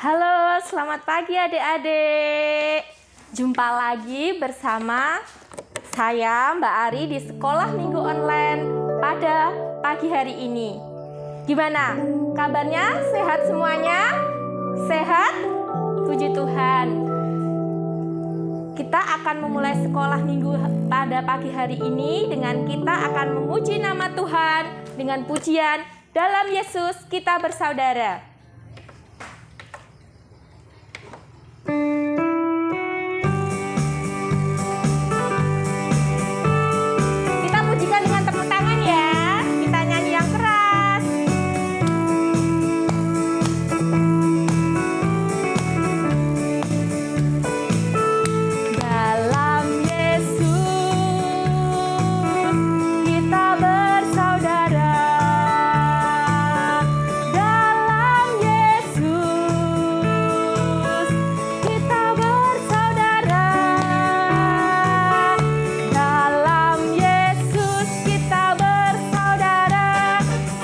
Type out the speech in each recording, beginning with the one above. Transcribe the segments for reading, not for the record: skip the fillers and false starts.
Halo, selamat pagi adik-adik. Jumpa lagi bersama saya Mbak Ari di Sekolah Minggu Online pada pagi hari ini. Gimana? Kabarnya sehat semuanya? Sehat? Puji Tuhan. Kita akan memulai sekolah minggu pada pagi hari ini dengan kita akan memuji nama Tuhan dengan pujian dalam Yesus kita bersaudara. Kita pujikan dengan tepuk tangan ya. Kita nyanyi yang keras. Dalam Yesus kita bersaudara. Dalam Yesus kita bersaudara. Dalam Yesus kita bersaudara.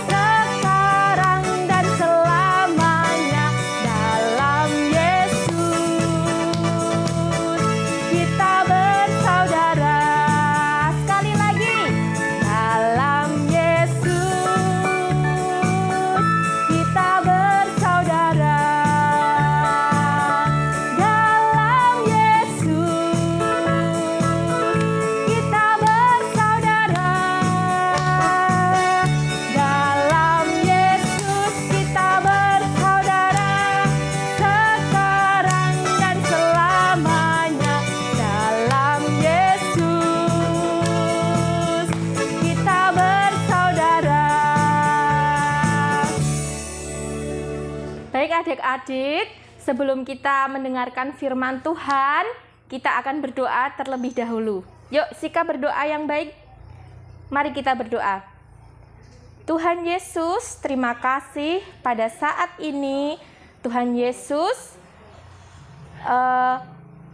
Sekarang dan selamanya. Dalam Yesus kita bersaudara. Sekali lagi. Dalam Yesus kita bersaudara. Dalam Yesus kita bersaudara. Dalam Yesus kita bersaudara. Sekarang dan selamanya. Dalam Yesus kita bersaudara. Baik adik-adik, sebelum kita mendengarkan firman Tuhan, kita akan berdoa terlebih dahulu. Yuk, sikap berdoa yang baik. Mari kita berdoa. Tuhan Yesus, terima kasih pada saat ini Tuhan Yesus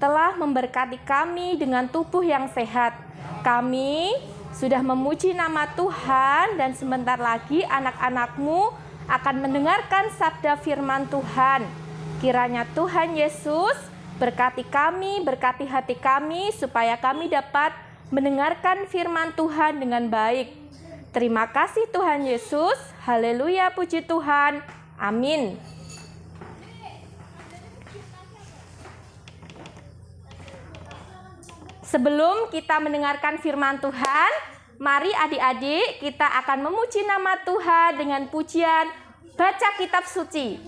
telah memberkati kami dengan tubuh yang sehat. Kami sudah memuji nama Tuhan dan sebentar lagi anak-anak-Mu akan mendengarkan sabda firman Tuhan. Kiranya Tuhan Yesus berkati kami, berkati hati kami supaya kami dapat mendengarkan firman Tuhan dengan baik. Terima kasih Tuhan Yesus. Haleluya, puji Tuhan. Amin. Sebelum kita mendengarkan firman Tuhan, mari adik-adik kita akan memuji nama Tuhan dengan pujian baca kitab suci.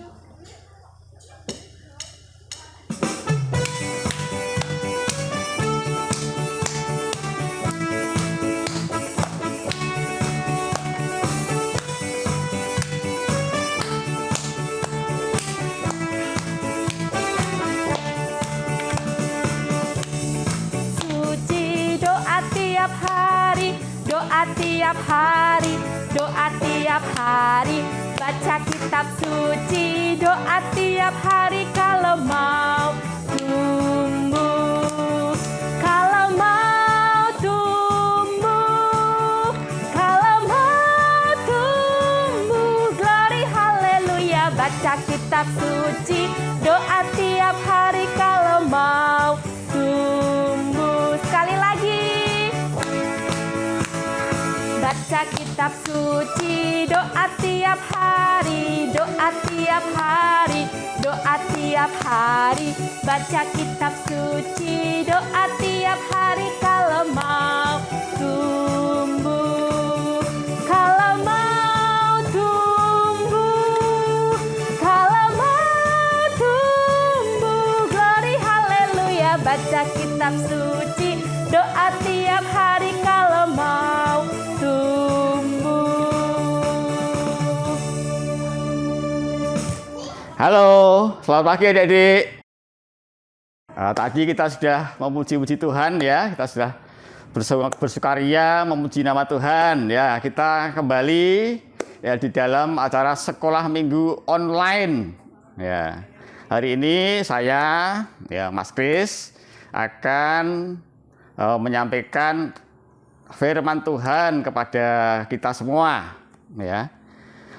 Suci doa tiap hari, doa tiap hari, doa tiap hari. Baca kitab suci, doa tiap hari kalau mau tumbuh. Kalau mau tumbuh, kalau mau tumbuh. Glory haleluya. Baca kitab suci, doa tiap hari kalau mau tumbuh. Sekali lagi. Baca kitab suci, doa tiap hari, doa tiap hari, doa tiap hari. Baca kitab suci, doa tiap hari kalau mau tumbuh. Kalau mau tumbuh, kalau mau tumbuh. Glory haleluya. Baca kitab suci, doa tiap hari kalau mau tumbuh. Halo, selamat pagi adik-adik. Tadi kita sudah memuji-muji Tuhan ya, kita sudah bersukaria memuji nama Tuhan ya. Kita kembali ya di dalam acara sekolah minggu online ya. Hari ini saya ya Mas Kris akan menyampaikan firman Tuhan kepada kita semua ya.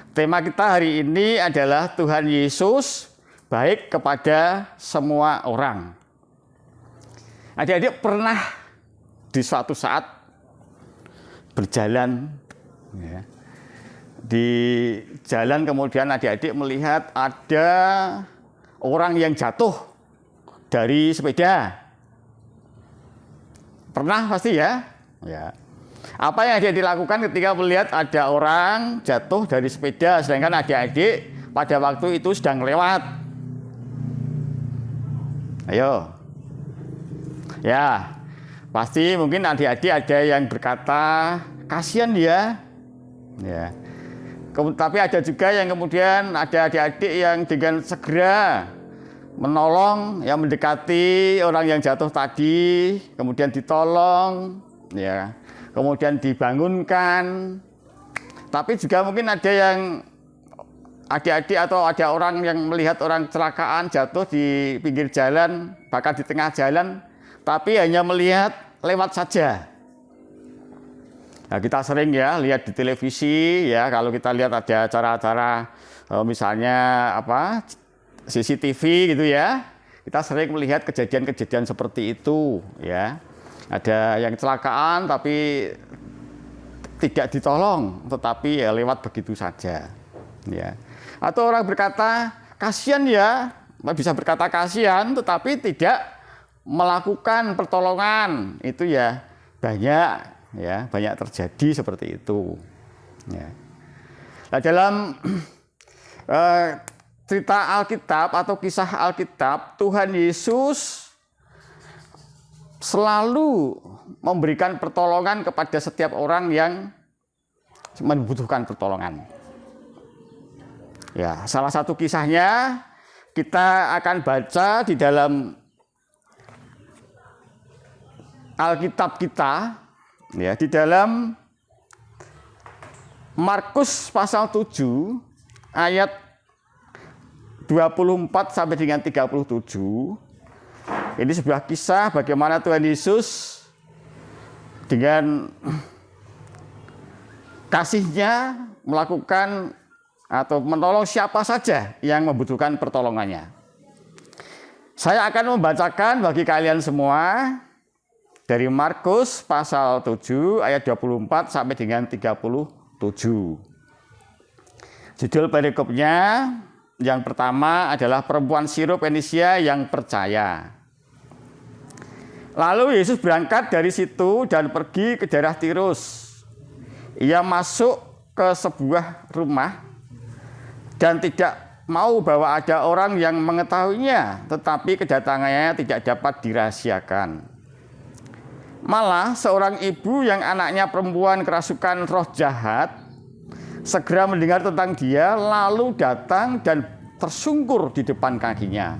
Tema kita hari ini adalah Tuhan Yesus baik kepada semua orang. Adik-adik pernah di suatu saat berjalan, ya, di jalan kemudian adik-adik melihat ada orang yang jatuh dari sepeda. Pernah pasti ya? Ya. Apa yang adik-adik lakukan ketika melihat ada orang jatuh dari sepeda sedangkan adik-adik pada waktu itu sedang lewat? Ayo. Ya, pasti mungkin adik-adik ada yang berkata, kasihan dia. Ya. Tapi ada juga yang kemudian ada adik-adik yang dengan segera menolong, yang mendekati orang yang jatuh tadi, kemudian ditolong, ya, kemudian dibangunkan. Tapi juga mungkin ada yang adik-adik atau ada orang yang melihat orang kecelakaan jatuh di pinggir jalan, bahkan di tengah jalan, tapi hanya melihat lewat saja. Nah, kita sering ya lihat di televisi ya, kalau kita lihat ada acara-acara misalnya apa CCTV gitu ya, kita sering melihat kejadian-kejadian seperti itu ya. Ada yang kecelakaan tapi tidak ditolong, tetapi ya lewat begitu saja ya. Atau orang berkata kasihan ya, bisa berkata kasihan tetapi tidak melakukan pertolongan. Itu ya banyak terjadi seperti itu ya. Nah, dalam cerita Alkitab atau kisah Alkitab, Tuhan Yesus selalu memberikan pertolongan kepada setiap orang yang membutuhkan pertolongan. Ya, salah satu kisahnya kita akan baca di dalam Alkitab kita, ya, di dalam Markus pasal 7 ayat 24 sampai dengan 37. Ini sebuah kisah bagaimana Tuhan Yesus dengan kasih-Nya melakukan atau menolong siapa saja yang membutuhkan pertolongannya. Saya akan membacakan bagi kalian semua dari Markus pasal 7 ayat 24 sampai dengan 37. Judul perikopnya yang pertama adalah perempuan Siro-Fenisia yang percaya. Lalu Yesus berangkat dari situ dan pergi ke daerah Tirus. Ia masuk ke sebuah rumah dan tidak mau bahwa ada orang yang mengetahuinya, tetapi kedatangannya tidak dapat dirahasiakan. Malah seorang ibu yang anaknya perempuan kerasukan roh jahat segera mendengar tentang dia, lalu datang dan tersungkur di depan kakinya.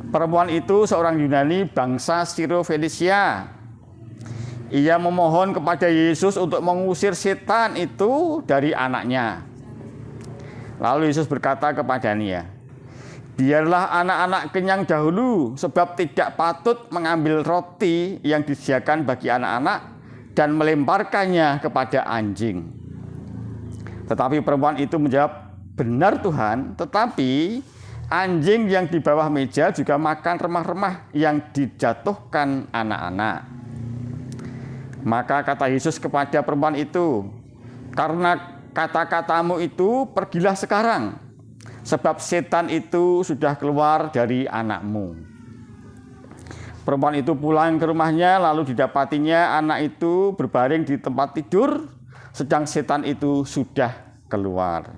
Perempuan itu seorang Yunani bangsa Siro-Fenisia. Ia memohon kepada Yesus untuk mengusir setan itu dari anaknya. Lalu Yesus berkata kepadanya, biarlah anak-anak kenyang dahulu, sebab tidak patut mengambil roti yang disediakan bagi anak-anak dan melemparkannya kepada anjing. Tetapi perempuan itu menjawab, benar Tuhan, tetapi anjing yang di bawah meja juga makan remah-remah yang dijatuhkan anak-anak. Maka kata Yesus kepada perempuan itu, karena kata-katamu itu pergilah sekarang, sebab setan itu sudah keluar dari anakmu. Perempuan itu pulang ke rumahnya, lalu didapatinya anak itu berbaring di tempat tidur, sedang setan itu sudah keluar.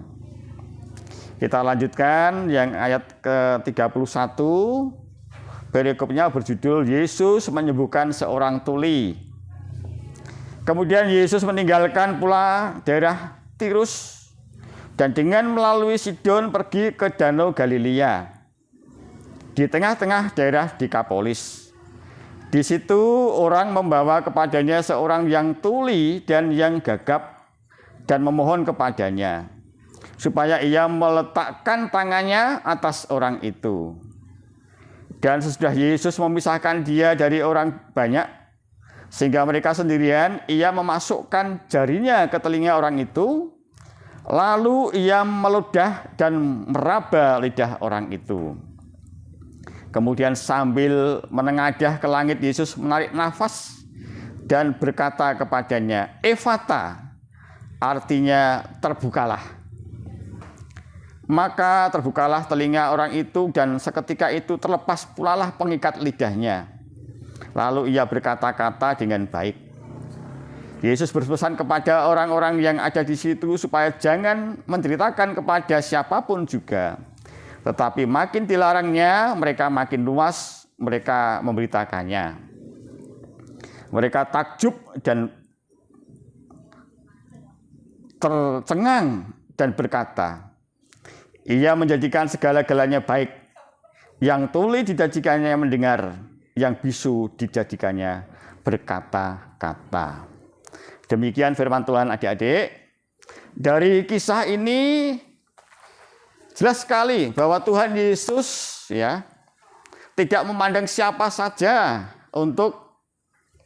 Kita lanjutkan yang ayat ke-31. Perikopnya berjudul Yesus menyembuhkan seorang tuli. Kemudian Yesus meninggalkan pula daerah Tirus dan dengan melalui Sidon pergi ke Danau Galilea di tengah-tengah daerah Dekapolis. Di situ orang membawa kepadanya seorang yang tuli dan yang gagap dan memohon kepadanya supaya ia meletakkan tangannya atas orang itu. Dan sesudah Yesus memisahkan dia dari orang banyak, sehingga mereka sendirian, ia memasukkan jarinya ke telinga orang itu, Lalu ia meludah dan meraba lidah orang itu. Kemudian sambil menengadah ke langit, Yesus menarik nafas dan berkata kepadanya, "Efata," artinya terbukalah. Maka terbukalah telinga orang itu dan seketika itu terlepas pulalah pengikat lidahnya. Lalu ia berkata-kata dengan baik. Yesus berpesan kepada orang-orang yang ada di situ supaya jangan menceritakan kepada siapapun juga. Tetapi makin dilarangnya, mereka makin luas mereka memberitakannya. Mereka takjub dan tercengang dan berkata, "Ia menjadikan segala-galanya baik. Yang tuli dijadikannya mendengar, yang bisu dijadikannya berkata-kata." Demikian firman Tuhan, adik-adik. Dari kisah ini jelas sekali bahwa Tuhan Yesus ya tidak memandang siapa saja untuk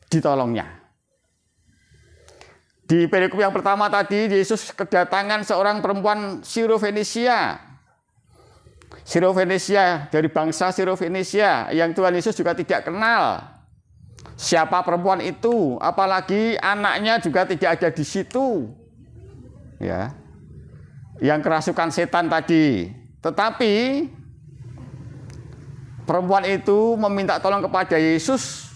ditolongnya. Di perikop yang pertama tadi, Yesus kedatangan seorang perempuan Sirofenisia. Sirofenisia, dari bangsa Sirofenisia yang Tuhan Yesus juga tidak kenal siapa perempuan itu, apalagi anaknya juga tidak ada di situ. Ya. Yang kerasukan setan tadi. Tetapi perempuan itu meminta tolong kepada Yesus.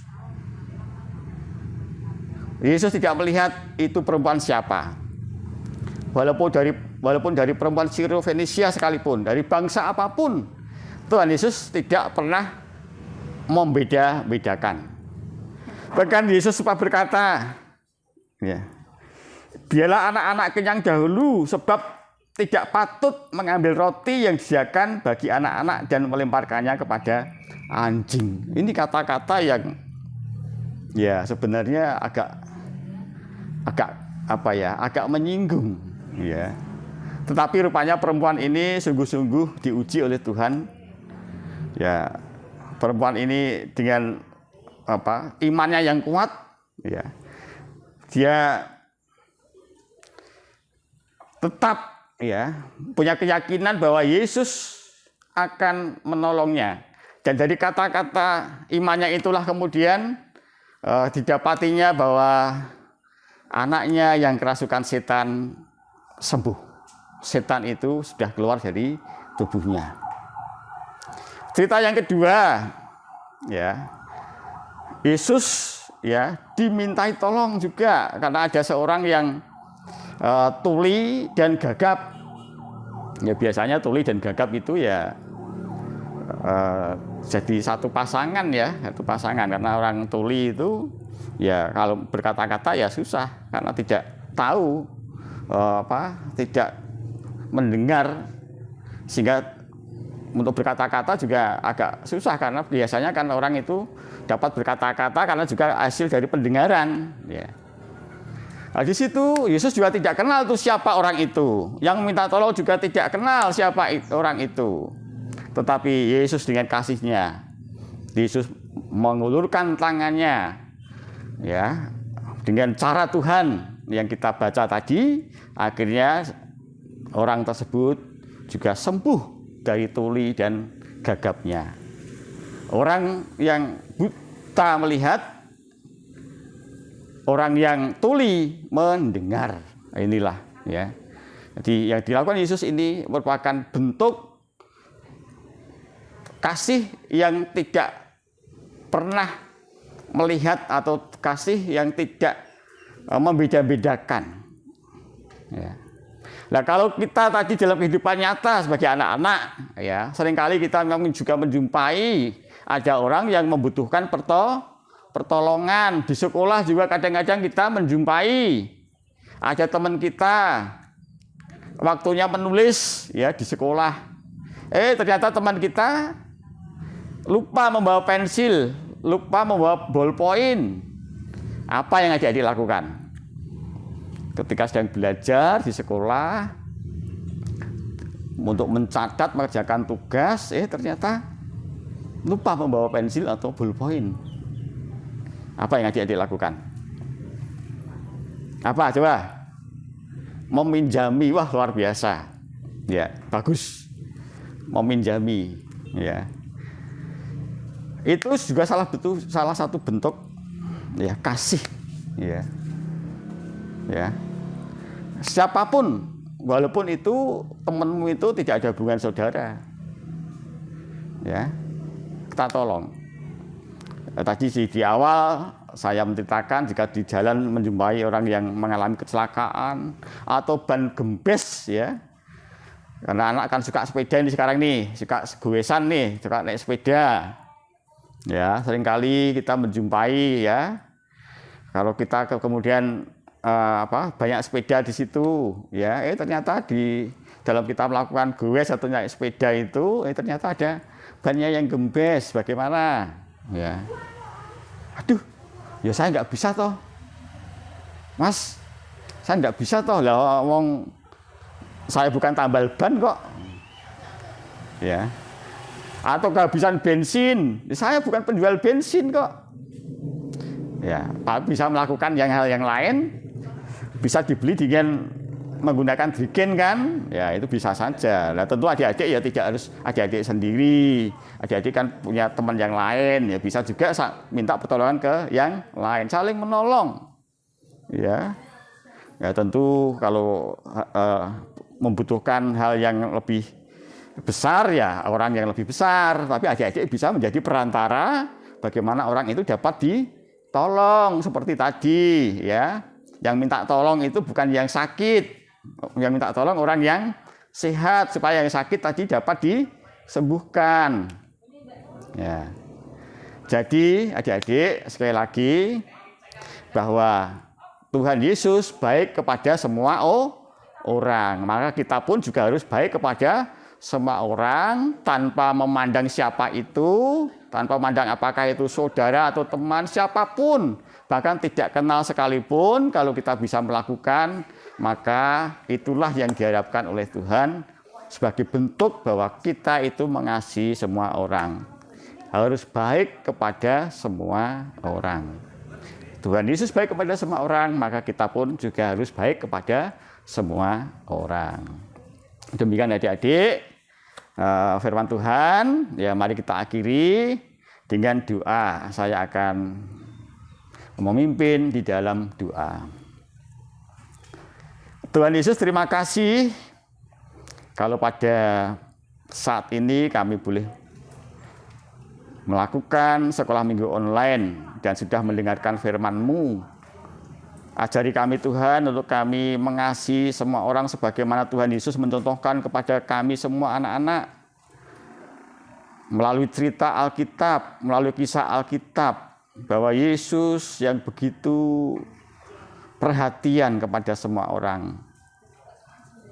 Yesus tidak melihat itu perempuan siapa. Walaupun dari perempuan Sirofenisia sekalipun, dari bangsa apapun, Tuhan Yesus tidak pernah membeda-bedakan. Bahkan Yesus sempat berkata, ya, "Biarlah anak-anak kenyang dahulu, sebab tidak patut mengambil roti yang disediakan bagi anak-anak dan melemparkannya kepada anjing." Ini kata-kata yang ya sebenarnya agak menyinggung, ya. Tetapi rupanya perempuan ini sungguh-sungguh diuji oleh Tuhan. Ya, perempuan ini dengan imannya yang kuat, ya, dia tetap ya punya keyakinan bahwa Yesus akan menolongnya. Dan dari kata-kata imannya itulah kemudian didapatinya bahwa anaknya yang kerasukan setan sembuh. Setan itu sudah keluar dari tubuhnya. Cerita yang kedua, ya, Yesus ya dimintai tolong juga karena ada seorang yang tuli dan gagap. Ya biasanya tuli dan gagap itu ya jadi satu pasangan, ya, satu pasangan, karena orang tuli itu ya kalau berkata-kata ya susah karena tidak tahu tidak mendengar, sehingga untuk berkata-kata juga agak susah karena biasanya kan orang itu dapat berkata-kata karena juga hasil dari pendengaran, ya. Nah, di situ Yesus juga tidak kenal tuh siapa orang itu. Yang minta tolong juga tidak kenal siapa orang itu. Tetapi Yesus dengan kasihnya, Yesus mengulurkan tangannya, ya, dengan cara Tuhan yang kita baca tadi, akhirnya orang tersebut juga sembuh dari tuli dan gagapnya. Orang yang buta melihat, orang yang tuli mendengar. Inilah, ya. Jadi yang dilakukan Yesus ini merupakan bentuk kasih yang tidak pernah melihat atau kasih yang tidak membeda-bedakan. Ya. Nah, kalau kita tadi dalam kehidupan nyata sebagai anak-anak, ya, seringkali kita memang juga menjumpai ada orang yang membutuhkan pertolongan. Di sekolah juga kadang-kadang kita menjumpai ada teman kita waktunya menulis, ya, di sekolah. Ternyata teman kita lupa membawa pensil, lupa membawa ballpoint. Apa yang adik-adik lakukan? Ketika sedang belajar di sekolah untuk mencatat, mengerjakan tugas, ternyata lupa membawa pensil atau ballpoint. Apa yang adik-adik lakukan? Apa coba? meminjami, wah luar biasa. Ya, bagus. Meminjami, ya. Itu juga salah satu bentuk ya kasih, ya. Ya. Siapapun, walaupun itu temanmu itu tidak ada hubungan saudara. Ya. Kita tolong. Tadi di awal saya menceritakan jika di jalan menjumpai orang yang mengalami kecelakaan atau ban gembes, ya. Karena anak kan suka sepeda ini sekarang nih, suka goesan nih, suka naik sepeda. Ya, seringkali kita menjumpai, ya. Kalau kita kemudian banyak sepeda di situ, ya, ternyata di dalam kita melakukan goes atau naik sepeda itu, ternyata ada bannya yang gembes. Bagaimana? Ya, aduh, ya saya nggak bisa toh, Mas, saya nggak bisa toh, lah, ngomong saya bukan tambal ban kok, ya. Atau kehabisan bensin, saya bukan penjual bensin kok, ya. Pak bisa melakukan hal yang lain, bisa dibeli dengan menggunakan drigen kan, ya itu bisa saja. Nah tentu adik-adik ya tidak harus adik-adik sendiri, adik-adik kan punya teman yang lain, ya bisa juga minta pertolongan ke yang lain, saling menolong, ya. Ya tentu kalau membutuhkan hal yang lebih besar ya orang yang lebih besar, tapi adik-adik bisa menjadi perantara bagaimana orang itu dapat ditolong seperti tadi, ya. Yang minta tolong itu bukan yang sakit. Yang minta tolong orang yang sehat supaya yang sakit tadi dapat disembuhkan. Ya. Jadi adik-adik sekali lagi bahwa Tuhan Yesus baik kepada semua orang. Maka kita pun juga harus baik kepada semua orang tanpa memandang siapa itu, tanpa memandang apakah itu saudara atau teman, siapapun, bahkan tidak kenal sekalipun. Kalau kita bisa melakukan, maka itulah yang diharapkan oleh Tuhan sebagai bentuk bahwa kita itu mengasihi semua orang. Harus baik kepada semua orang. Tuhan Yesus baik kepada semua orang, maka kita pun juga harus baik kepada semua orang. Demikian adik-adik firman Tuhan. Ya, mari kita akhiri dengan doa. Saya akan memimpin di dalam doa. Tuhan Yesus, terima kasih kalau pada saat ini kami boleh melakukan sekolah minggu online dan sudah mendengarkan firman-Mu. Ajari kami Tuhan untuk kami mengasihi semua orang sebagaimana Tuhan Yesus mencontohkan kepada kami semua anak-anak. Melalui cerita Alkitab, melalui kisah Alkitab, bahwa Yesus yang begitu perhatian kepada semua orang.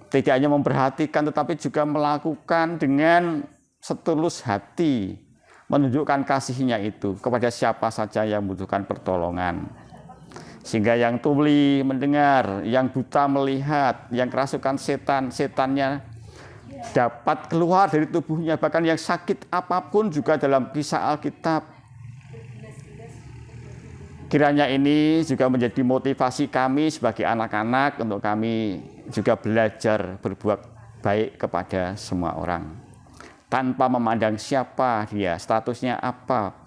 Tidak hanya memperhatikan tetapi juga melakukan dengan setulus hati, menunjukkan kasihnya itu kepada siapa saja yang membutuhkan pertolongan. Sehingga yang tuli mendengar, yang buta melihat, yang kerasukan setannya dapat keluar dari tubuhnya, bahkan yang sakit apapun juga dalam kisah Alkitab. Kiranya ini juga menjadi motivasi kami sebagai anak-anak untuk kami juga belajar berbuat baik kepada semua orang. Tanpa memandang siapa dia, statusnya apa.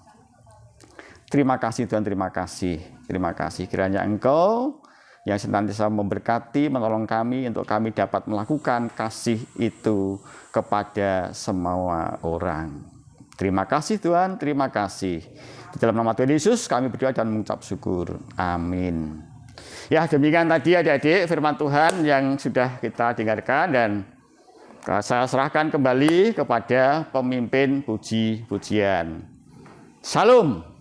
Terima kasih Tuhan, terima kasih. Terima kasih kiranya Engkau yang senantiasa memberkati, menolong kami untuk kami dapat melakukan kasih itu kepada semua orang. Terima kasih Tuhan, terima kasih. Di dalam nama Tuhan Yesus kami berdoa dan mengucap syukur. Amin. Ya, demikian tadi adik-adik firman Tuhan yang sudah kita dengarkan, dan saya serahkan kembali kepada pemimpin puji-pujian. Salam.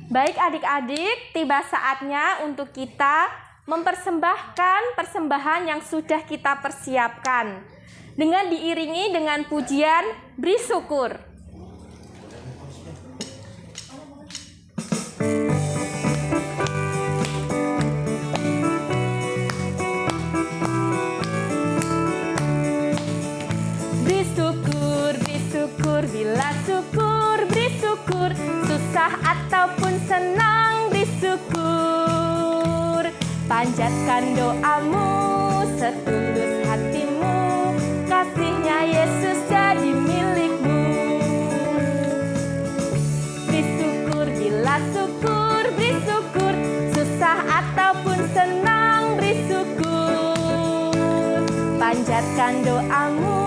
Baik adik-adik, tiba saatnya untuk kita mempersembahkan persembahan yang sudah kita persiapkan. Dengan diiringi dengan pujian beri syukur. Bila syukur, beri syukur, susah ataupun senang, beri syukur. Panjatkan doamu setulus hatimu, kasihnya Yesus jadi milikmu. Beri syukur bila syukur, beri syukur, susah ataupun senang beri syukur. Panjatkan doamu,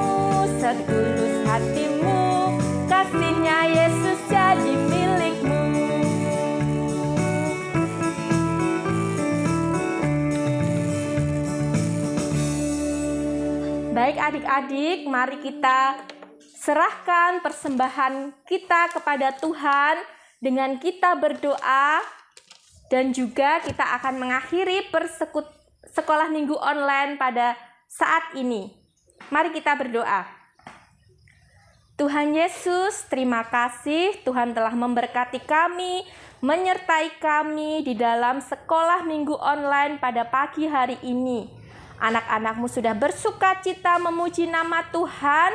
setulus hatimu, kasihnya Yesus jadi milikmu. Baik adik-adik, mari kita serahkan persembahan kita kepada Tuhan dengan kita berdoa, dan juga kita akan mengakhiri sekolah minggu online pada saat ini. Mari kita berdoa. Tuhan Yesus, terima kasih Tuhan telah memberkati kami, menyertai kami di dalam sekolah minggu online pada pagi hari ini. Anak-anak-Mu sudah bersuka cita memuji nama Tuhan,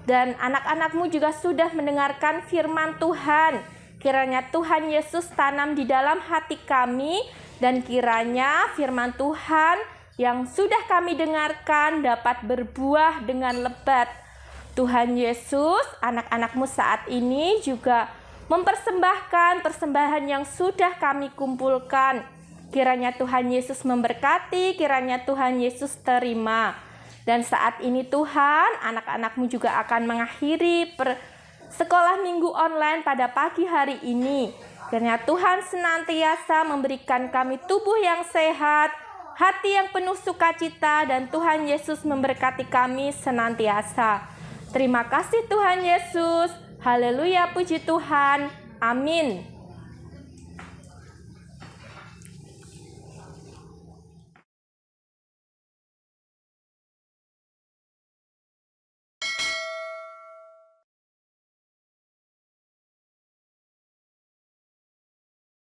dan anak-anak-Mu juga sudah mendengarkan firman Tuhan. Kiranya Tuhan Yesus tanam di dalam hati kami, dan kiranya firman Tuhan yang sudah kami dengarkan dapat berbuah dengan lebat. Tuhan Yesus, anak-anak-Mu saat ini juga mempersembahkan persembahan yang sudah kami kumpulkan. Kiranya Tuhan Yesus memberkati, kiranya Tuhan Yesus terima. Dan saat ini Tuhan, anak-anak-Mu juga akan mengakhiri sekolah minggu online pada pagi hari ini. Kiranya Tuhan senantiasa memberikan kami tubuh yang sehat, hati yang penuh sukacita, dan Tuhan Yesus memberkati kami senantiasa. Terima kasih Tuhan Yesus. Haleluya, puji Tuhan. Amin.